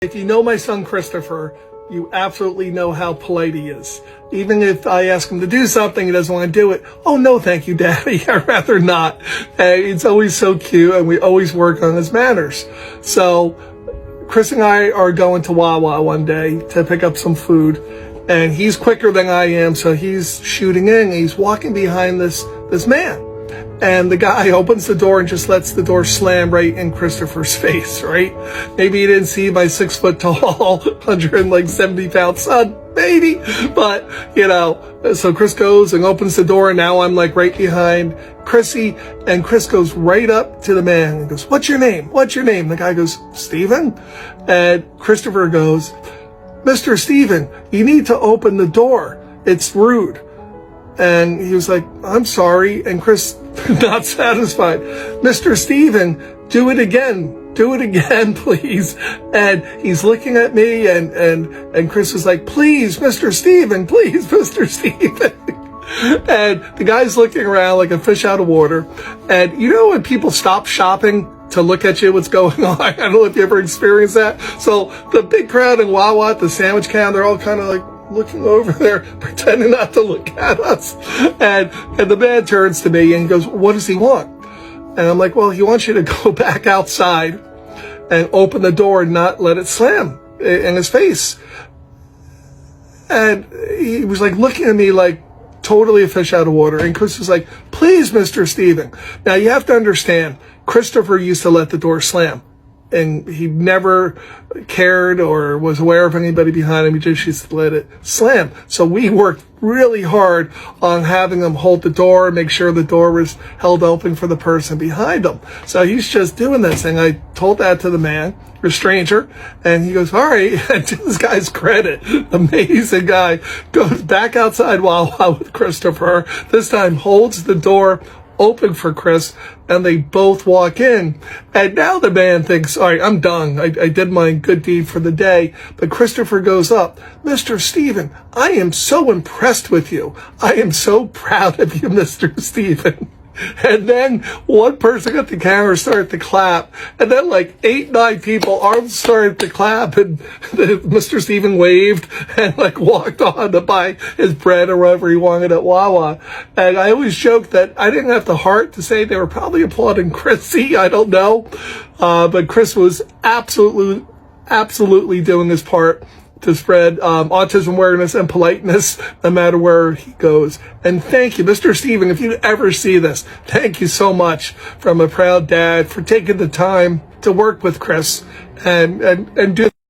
If you know my son Christopher, you absolutely know how polite he is. Even if I ask him to do something, he doesn't want to do it. Oh, no, thank you, Daddy. I'd rather not. And it's always so cute, and we always work on his manners. So Chris and I are going to Wawa one day to pick up some food, and he's quicker than I am, so he's shooting in, and he's walking behind this man. And the guy opens the door and just lets the door slam right in Christopher's face, right? Maybe he didn't see my 6 foot tall, 170-pound son, maybe. But, so Chris goes and opens the door, and now I'm like right behind Chrissy. And Chris goes right up to the man and goes, "What's your name? What's your name?" The guy goes, "Steven." And Christopher goes, "Mr. Steven, you need to open the door. It's rude." And he was like, "I'm sorry." And Chris, not satisfied, "Mr. Steven, do it again. Do it again, please." And he's looking at me, and Chris was like, "Please, Mr. Steven, please, Mr. Steven." And the guy's looking around like a fish out of water. And when people stop shopping to look at you, what's going on? I don't know if you ever experienced that. So the big crowd in Wawa at the sandwich counter, they're all kind of like looking over there, pretending not to look at us. And the man turns to me and goes, "What does he want?" And I'm like, "Well, he wants you to go back outside and open the door and not let it slam in his face." And he was like looking at me like totally a fish out of water. And Chris was like, "Please, Mr. Steven." Now you have to understand, Christopher used to let the door slam. And he never cared or was aware of anybody behind him. He just used to let it slam. So we worked really hard on having him hold the door, make sure the door was held open for the person behind him. So he's just doing this thing. I told that to the man, a stranger, and he goes, "All right." And to this guy's credit, amazing guy, goes back outside Wawa with Christopher. This time holds the door open for Chris, and they both walk in. And now the man thinks, "All right, I'm done. I did my good deed for the day." But Christopher goes up, "Mr. Steven, I am so impressed with you. I am so proud of you, Mr. Steven." And then one person got the camera, started to clap, and then like 8, 9 people arms started to clap, and Mr. Steven waved and like walked on to buy his bread or whatever he wanted at Wawa. And I always joke that I didn't have the heart to say they were probably applauding Chrissy. I don't know, but Chris was absolutely doing his part to spread autism awareness and politeness no matter where he goes. And thank you, Mr. Steven, if you ever see this, thank you so much from a proud dad for taking the time to work with Chris and do